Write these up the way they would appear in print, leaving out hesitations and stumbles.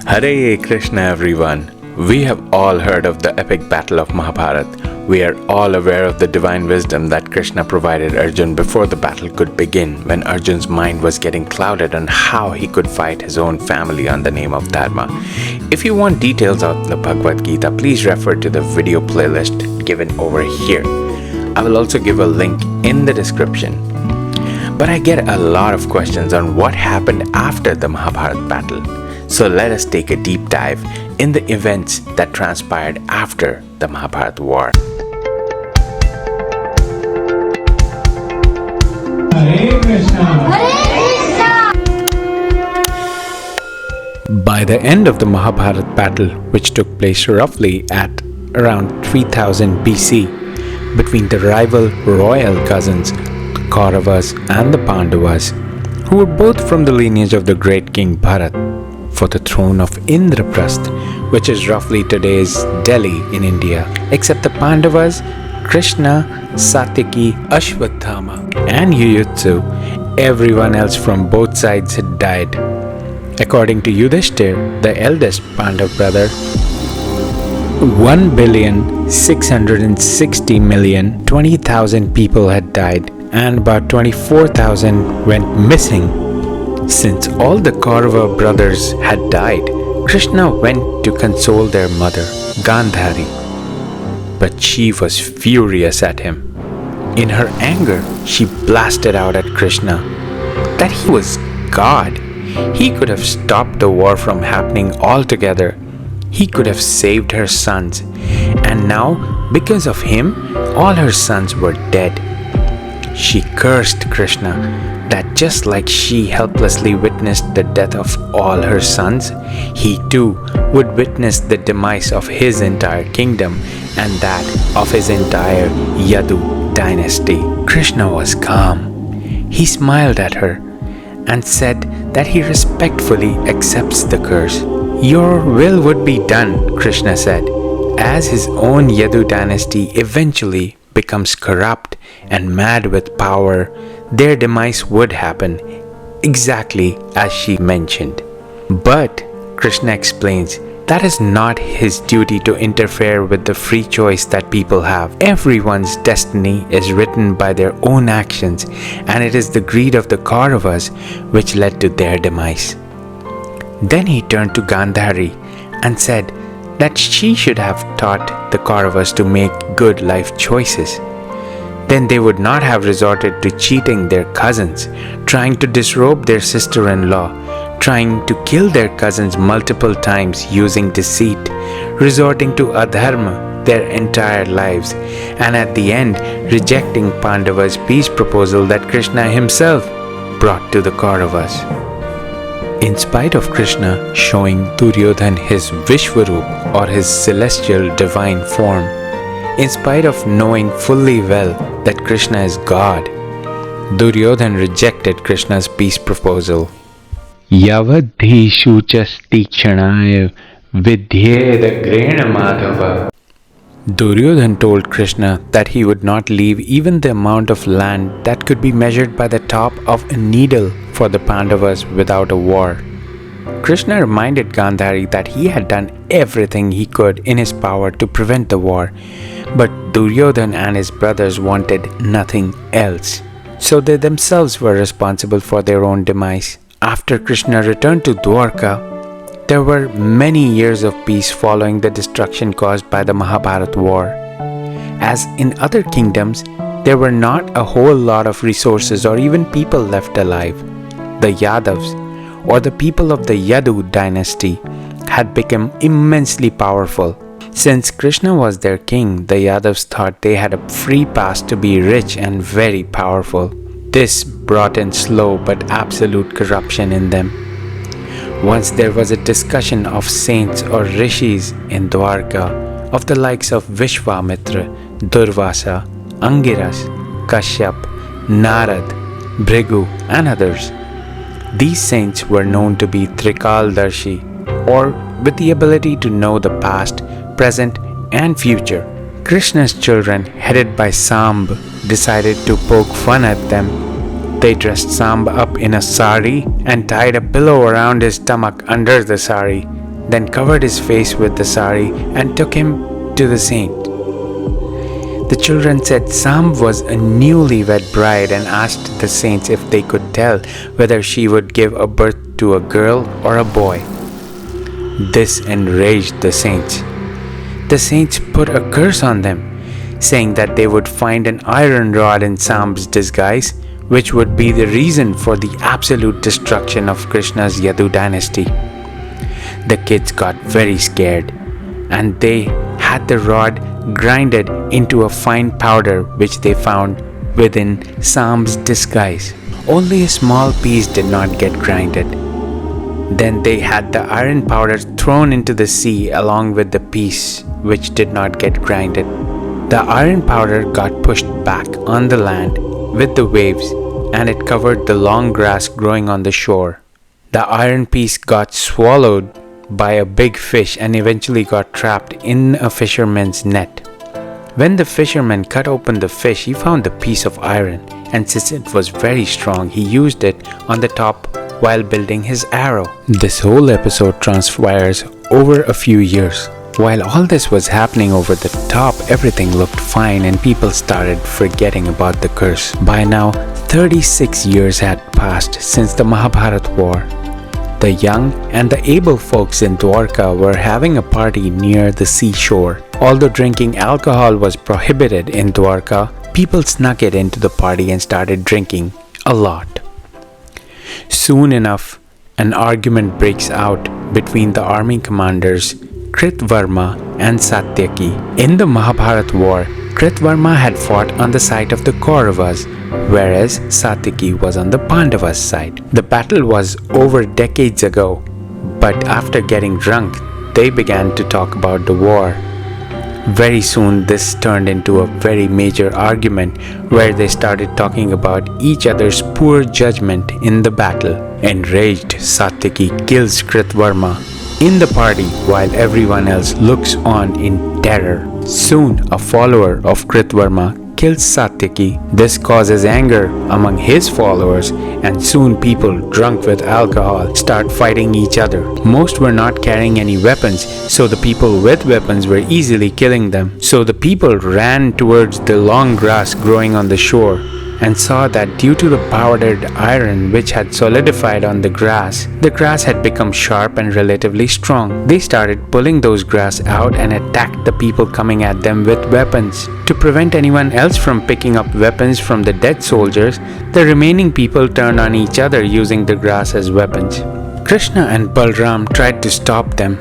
Hare Krishna everyone. We have all heard of the epic battle of Mahabharat. We are all aware of the divine wisdom that Krishna provided Arjun before the battle could begin, when Arjun's mind was getting clouded on how he could fight his own family on the name of Dharma. If you want details of the Bhagavad Gita, please refer to the video playlist given over here. I will also give a link in the description. But I get a lot of questions on what happened after the Mahabharat battle. So let us take a deep dive in the events that transpired after the Mahabharat war. Hare Krishna. By the end of the Mahabharat battle, which took place roughly at around 3000 BC, between the rival royal cousins, the Kauravas and the Pandavas, who were both from the lineage of the great king Bharat, for the throne of Indraprasth, which is roughly today's Delhi in India. Except the Pandavas, Krishna, Satyaki, Ashwatthama and Yuyutsu, everyone else from both sides had died. According to Yudhishthir, the eldest Pandav brother, 1,660,020,000 people had died and about 24,000 went missing. Since all the Kaurava brothers had died, Krishna went to console their mother, Gandhari. But she was furious at him. In her anger, she blasted out at Krishna that he was God. He could have stopped the war from happening altogether. He could have saved her sons. And now, because of him, all her sons were dead. She cursed Krishna that just like she helplessly witnessed the death of all her sons, he too would witness the demise of his entire kingdom and that of his entire Yadu dynasty. Krishna was calm. He smiled at her and said that he respectfully accepts the curse. Your will would be done, Krishna said. As his own Yadu dynasty eventually becomes corrupt and mad with power, their demise would happen exactly as she mentioned. But Krishna explains that is not his duty to interfere with the free choice that people have. Everyone's destiny is written by their own actions, and it is the greed of the Kauravas which led to their demise. Then he turned to Gandhari and said that she should have taught the Kauravas to make good life choices. Then they would not have resorted to cheating their cousins, trying to disrobe their sister-in-law, trying to kill their cousins multiple times using deceit, resorting to adharma their entire lives, and at the end rejecting Pandava's peace proposal that Krishna himself brought to the Kauravas. In spite of Krishna showing Duryodhan his Vishwarup or his celestial divine form, in spite of knowing fully well that Krishna is God, Duryodhan rejected Krishna's peace proposal. Yavadhi shuchasti kshanaya vidyeda grena madhava. Duryodhan told Krishna that he would not leave even the amount of land that could be measured by the top of a needle for the Pandavas without a war. Krishna reminded Gandhari that he had done everything he could in his power to prevent the war, but Duryodhan and his brothers wanted nothing else. So they themselves were responsible for their own demise. After Krishna returned to Dwarka, there were many years of peace following the destruction caused by the Mahabharat war. As in other kingdoms, there were not a whole lot of resources or even people left alive. The Yadavs, or the people of the Yadu dynasty, had become immensely powerful. Since Krishna was their king, the Yadavs thought they had a free pass to be rich and very powerful. This brought in slow but absolute corruption in them. Once there was a discussion of saints or rishis in Dwarka, of the likes of Vishwamitra, Durvasa, Angiras, Kashyap, Narad, Bhrigu and others. These saints were known to be Trikaldarshi, or with the ability to know the past, present and future. Krishna's children, headed by Samb, decided to poke fun at them. They dressed Samb up in a sari and tied a pillow around his stomach under the sari. then covered his face with the sari and took him to the saint. The children said Sam was a newlywed bride and asked the saints if they could tell whether she would give a birth to a girl or a boy. This enraged the saints. The saints put a curse on them, saying that they would find an iron rod in Sam's disguise, which would be the reason for the absolute destruction of Krishna's Yadu dynasty. The kids got very scared, and they had the rod grinded into a fine powder which they found within Sam's disguise. Only a small piece did not get grinded. Then they had the iron powder thrown into the sea along with the piece which did not get grinded. The iron powder got pushed back on the land with the waves, and it covered the long grass growing on the shore. The iron piece got swallowed by a big fish and eventually got trapped in a fisherman's net. When the fisherman cut open the fish, he found the piece of iron, and since it was very strong, he used it on the top while building his arrow. This whole episode transpires over a few years. While all this was happening over the top, everything looked fine and people started forgetting about the curse. By now, 36 years had passed since the Mahabharat war. The young and the able folks in Dwarka were having a party near the seashore. Although drinking alcohol was prohibited in Dwarka, people snuck it into the party and started drinking a lot. Soon enough, an argument breaks out between the army commanders Kritvarma and Satyaki. In the Mahabharat war, Kritvarma had fought on the side of the Kauravas, whereas Satyaki was on the Pandavas' side. The battle was over decades ago, but after getting drunk, they began to talk about the war. Very soon, this turned into a very major argument where they started talking about each other's poor judgment in the battle. Enraged, Satyaki kills Kritvarma in the party while everyone else looks on in terror. Soon, a follower of Kritvarma kills Satyaki. This causes anger among his followers, and soon people drunk with alcohol start fighting each other. Most were not carrying any weapons, so the people with weapons were easily killing them. So the people ran towards the long grass growing on the shore and saw that due to the powdered iron which had solidified on the grass had become sharp and relatively strong. They started pulling those grass out and attacked the people coming at them with weapons. To prevent anyone else from picking up weapons from the dead soldiers, the remaining people turned on each other using the grass as weapons. Krishna and Balram tried to stop them,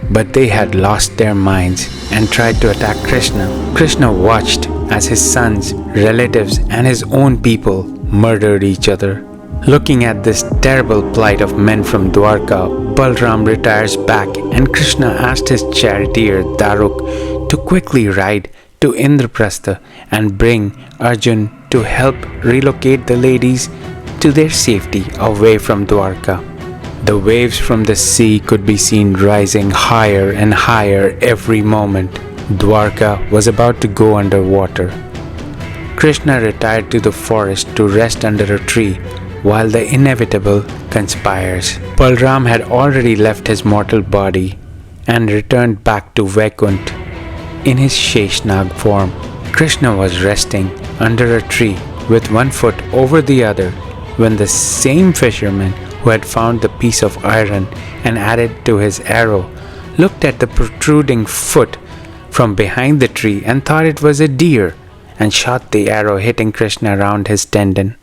but they had lost their minds and tried to attack Krishna. Krishna watched as his sons, relatives, and his own people murdered each other. Looking at this terrible plight of men from Dwarka, Balram retires back and Krishna asked his charioteer Daruk to quickly ride to Indraprastha and bring Arjun to help relocate the ladies to their safety away from Dwarka. The waves from the sea could be seen rising higher and higher every moment. Dwarka was about to go underwater. Krishna retired to the forest to rest under a tree while the inevitable conspires. Balram had already left his mortal body and returned back to Vaikunt in his Sheshnag form. Krishna was resting under a tree with one foot over the other when the same fisherman who had found the piece of iron and added to his arrow looked at the protruding foot from behind the tree and thought it was a deer and shot the arrow, hitting Krishna around his tendon.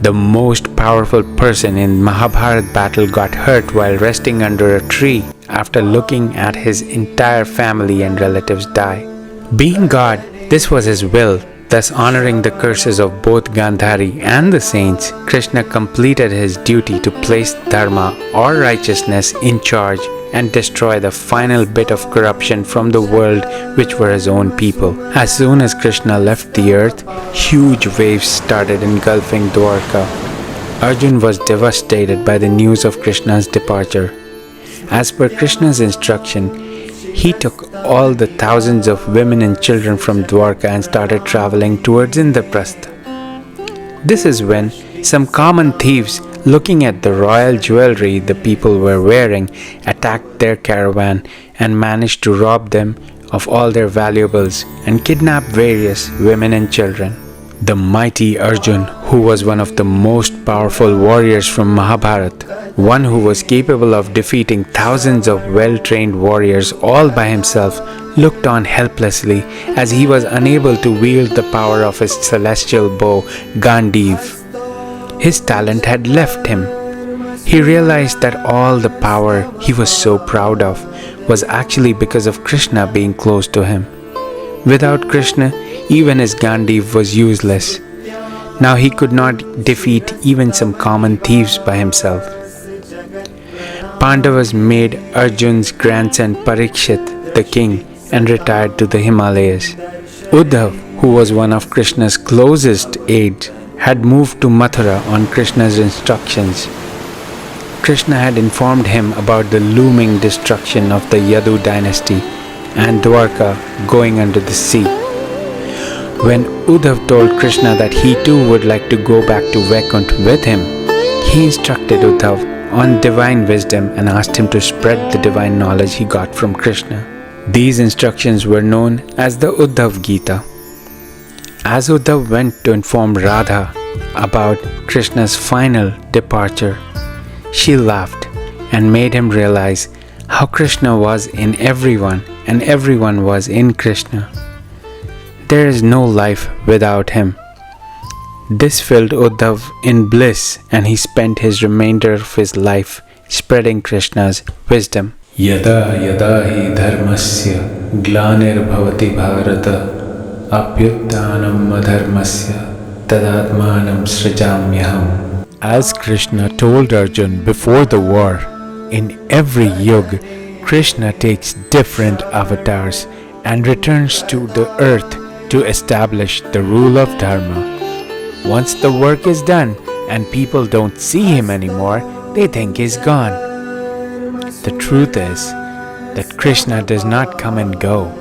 The most powerful person in Mahabharat battle got hurt while resting under a tree after looking at his entire family and relatives die. Being God, this was his will. Thus honoring the curses of both Gandhari and the saints, Krishna completed his duty to place dharma or righteousness in charge and destroy the final bit of corruption from the world, which were his own people. As soon as Krishna left the earth, huge waves started engulfing Dwarka. Arjun was devastated by the news of Krishna's departure. As per Krishna's instruction, he took all the thousands of women and children from Dwarka and started traveling towards Indraprastha. This is when some common thieves looking at the royal jewelry the people were wearing, attacked their caravan and managed to rob them of all their valuables and kidnap various women and children. The mighty Arjun, who was one of the most powerful warriors from Mahabharat, one who was capable of defeating thousands of well-trained warriors all by himself, looked on helplessly as he was unable to wield the power of his celestial bow, Gandiv. His talent had left him. He realized that all the power he was so proud of was actually because of Krishna being close to him. Without Krishna, even his Gandiv was useless. Now he could not defeat even some common thieves by himself. Pandavas made Arjun's grandson Parikshit the king and retired to the Himalayas. Uddhav, who was one of Krishna's closest aides, had moved to Mathura on Krishna's instructions. Krishna had informed him about the looming destruction of the Yadu dynasty and Dwarka going under the sea. When Uddhav told Krishna that he too would like to go back to Vaikunt with him, he instructed Uddhav on divine wisdom and asked him to spread the divine knowledge he got from Krishna. These instructions were known as the Uddhav Gita. As Uddhav went to inform Radha about Krishna's final departure, she laughed and made him realize how Krishna was in everyone and everyone was in Krishna. There is no life without him. This filled Uddhav in bliss and he spent his remainder of his life spreading Krishna's wisdom. Yada yada hi dharmasya glanir-bhavati bharata apyuttanam adharmasya tadatmanam srijamyaham. As Krishna told Arjun before the war, in every yuga, Krishna takes different avatars and returns to the earth to establish the rule of Dharma. Once the work is done and people don't see him anymore, they think he's gone. The truth is that Krishna does not come and go.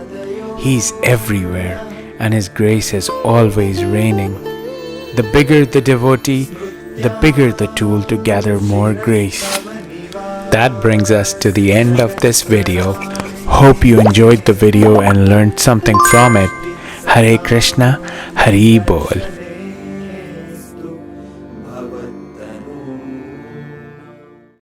He's everywhere and his grace is always reigning. The bigger the devotee, the bigger the tool to gather more grace. That brings us to the end of this video. Hope you enjoyed the video and learned something from it. Hare Krishna, Hari Bol.